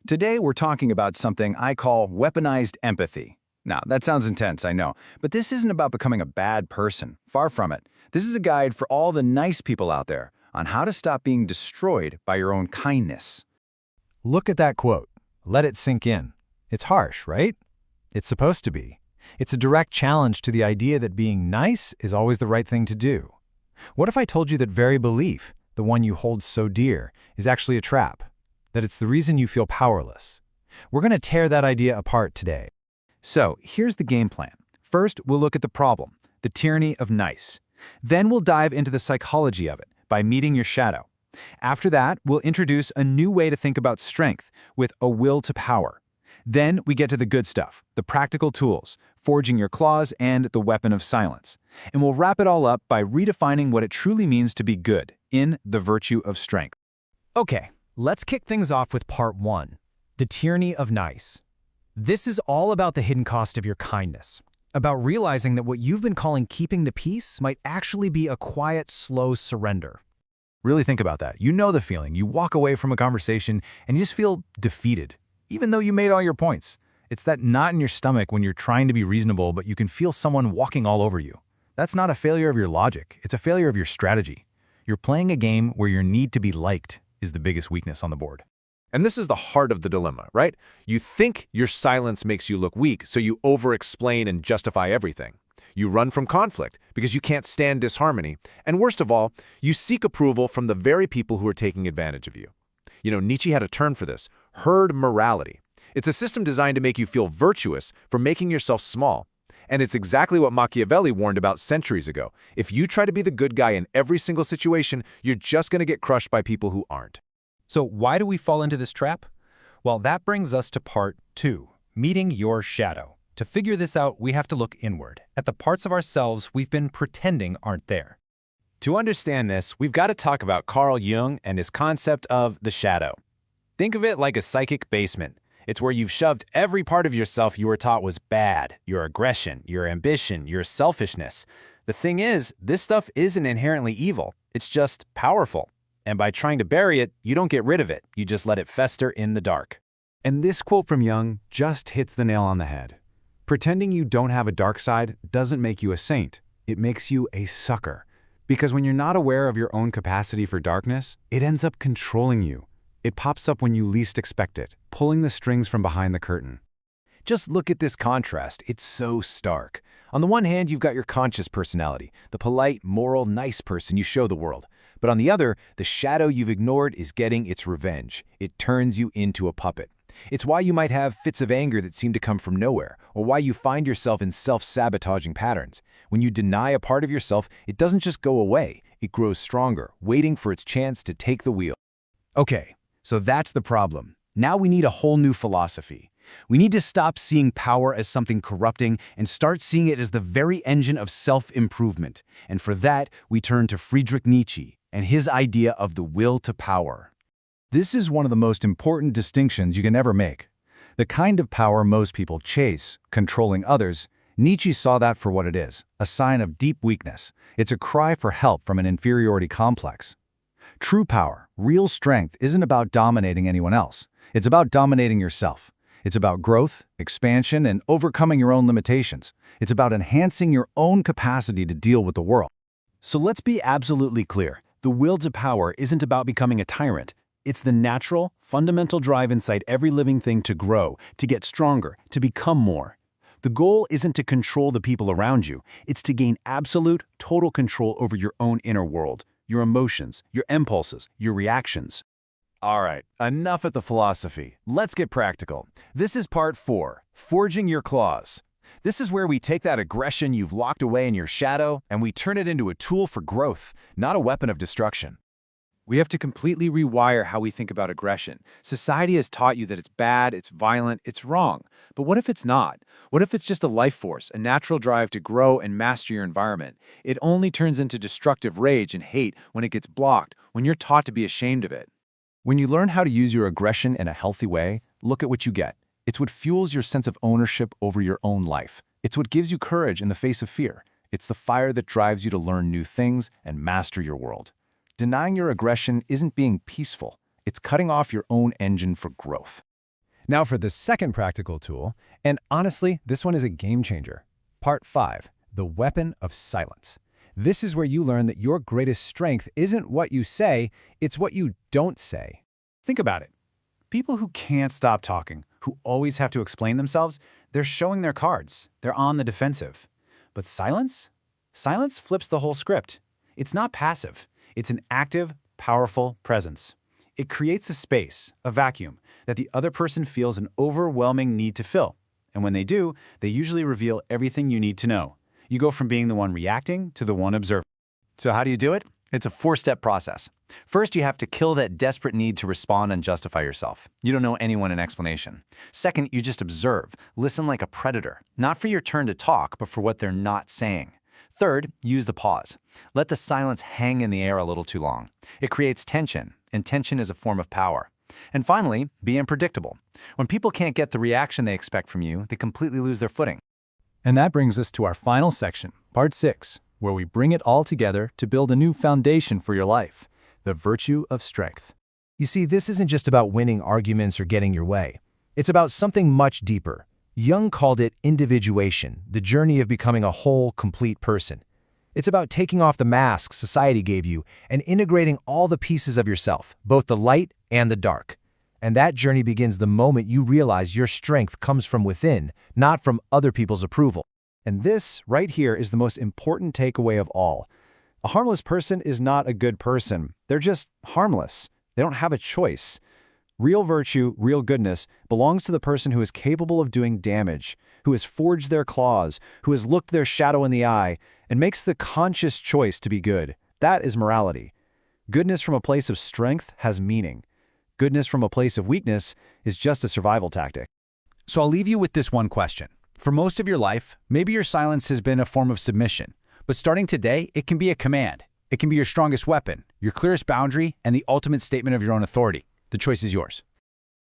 Today we're talking about something I call weaponized empathy. Now, that sounds intense, I know, but this isn't about becoming a bad person. Far from it. This is a guide for all the nice people out there on how to stop being destroyed by your own kindness. Look at that quote. Let it sink in. It's harsh, right? It's supposed to be. It's a direct challenge to the idea that being nice is always the right thing to do. What if I told you that very belief, the one you hold so dear, is actually a trap? That it's the reason you feel powerless? We're going to tear that idea apart today. So, here's the game plan. First, we'll look at the problem, the tyranny of nice. Then we'll dive into the psychology of it by meeting your shadow. After that, we'll introduce a new way to think about strength with a will to power. Then we get to the good stuff, the practical tools, forging your claws and the weapon of silence. And we'll wrap it all up by redefining what it truly means to be good in the virtue of strength. Okay, let's kick things off with part 1, the tyranny of nice. This is all about the hidden cost of your kindness, about realizing that what you've been calling keeping the peace might actually be a quiet, slow surrender. Really think about that. You know the feeling. You walk away from a conversation and you just feel defeated, even though you made all your points. It's that knot in your stomach when you're trying to be reasonable, but you can feel someone walking all over you. That's not a failure of your logic. It's a failure of your strategy. You're playing a game where your need to be liked is the biggest weakness on the board. And this is the heart of the dilemma, right? You think your silence makes you look weak, so you over-explain and justify everything. You run from conflict because you can't stand disharmony. And worst of all, you seek approval from the very people who are taking advantage of you. You know, Nietzsche had a term for this, herd morality. It's a system designed to make you feel virtuous for making yourself small. And it's exactly what Machiavelli warned about centuries ago. If you try to be the good guy in every single situation, you're just going to get crushed by people who aren't. So why do we fall into this trap? Well, that brings us to part 2, meeting your shadow. To figure this out, we have to look inward, at the parts of ourselves we've been pretending aren't there. To understand this, we've got to talk about Carl Jung and his concept of the shadow. Think of it like a psychic basement. It's where you've shoved every part of yourself you were taught was bad, your aggression, your ambition, your selfishness. The thing is, this stuff isn't inherently evil. It's just powerful. And by trying to bury it, you don't get rid of it. You just let it fester in the dark. And this quote from Jung just hits the nail on the head. Pretending you don't have a dark side doesn't make you a saint. It makes you a sucker. Because when you're not aware of your own capacity for darkness, it ends up controlling you. It pops up when you least expect it, pulling the strings from behind the curtain. Just look at this contrast. It's so stark. On the one hand, you've got your conscious personality, the polite, moral, nice person you show the world. But on the other, the shadow you've ignored is getting its revenge. It turns you into a puppet. It's why you might have fits of anger that seem to come from nowhere, or why you find yourself in self-sabotaging patterns. When you deny a part of yourself, it doesn't just go away. It grows stronger, waiting for its chance to take the wheel. Okay, so that's the problem. Now we need a whole new philosophy. We need to stop seeing power as something corrupting and start seeing it as the very engine of self-improvement. And for that, we turn to Friedrich Nietzsche and his idea of the will to power. This is one of the most important distinctions you can ever make. The kind of power most people chase, controlling others, Nietzsche saw that for what it is, a sign of deep weakness. It's a cry for help from an inferiority complex. True power, real strength, isn't about dominating anyone else. It's about dominating yourself. It's about growth, expansion, and overcoming your own limitations. It's about enhancing your own capacity to deal with the world. So let's be absolutely clear. The will to power isn't about becoming a tyrant. It's the natural, fundamental drive inside every living thing to grow, to get stronger, to become more. The goal isn't to control the people around you. It's to gain absolute, total control over your own inner world, your emotions, your impulses, your reactions. All right, enough at the philosophy. Let's get practical. This is part 4, forging your claws. This is where we take that aggression you've locked away in your shadow and we turn it into a tool for growth, not a weapon of destruction. We have to completely rewire how we think about aggression. Society has taught you that it's bad, it's violent, it's wrong. But what if it's not? What if it's just a life force, a natural drive to grow and master your environment? It only turns into destructive rage and hate when it gets blocked, when you're taught to be ashamed of it. When you learn how to use your aggression in a healthy way, look at what you get. It's what fuels your sense of ownership over your own life. It's what gives you courage in the face of fear. It's the fire that drives you to learn new things and master your world. Denying your aggression isn't being peaceful. It's cutting off your own engine for growth. Now for the second practical tool, and honestly, this one is a game changer. Part 5, the weapon of silence. This is where you learn that your greatest strength isn't what you say, it's what you don't say. Think about it. People who can't stop talking, who always have to explain themselves, they're showing their cards. They're on the defensive. But silence? Silence flips the whole script. It's not passive. It's an active, powerful presence. It creates a space, a vacuum, that the other person feels an overwhelming need to fill. And when they do, they usually reveal everything you need to know. You go from being the one reacting to the one observing. So how do you do it? It's a 4-step process. First, you have to kill that desperate need to respond and justify yourself. You don't owe anyone an explanation. Second, you just observe. Listen like a predator. Not for your turn to talk, but for what they're not saying. Third, use the pause. Let the silence hang in the air a little too long. It creates tension, and tension is a form of power. And finally, be unpredictable. When people can't get the reaction they expect from you, they completely lose their footing. And that brings us to our final section, Part 6, where we bring it all together to build a new foundation for your life, the virtue of strength. You see, this isn't just about winning arguments or getting your way. It's about something much deeper. Jung called it individuation, the journey of becoming a whole, complete person. It's about taking off the mask society gave you and integrating all the pieces of yourself, both the light and the dark. And that journey begins the moment you realize your strength comes from within, not from other people's approval. And this, right here, is the most important takeaway of all. A harmless person is not a good person. They're just harmless. They don't have a choice. Real virtue, real goodness, belongs to the person who is capable of doing damage, who has forged their claws, who has looked their shadow in the eye, and makes the conscious choice to be good. That is morality. Goodness from a place of strength has meaning. Goodness from a place of weakness is just a survival tactic. So I'll leave you with this one question. For most of your life, maybe your silence has been a form of submission. But starting today, it can be a command. It can be your strongest weapon, your clearest boundary, and the ultimate statement of your own authority. The choice is yours.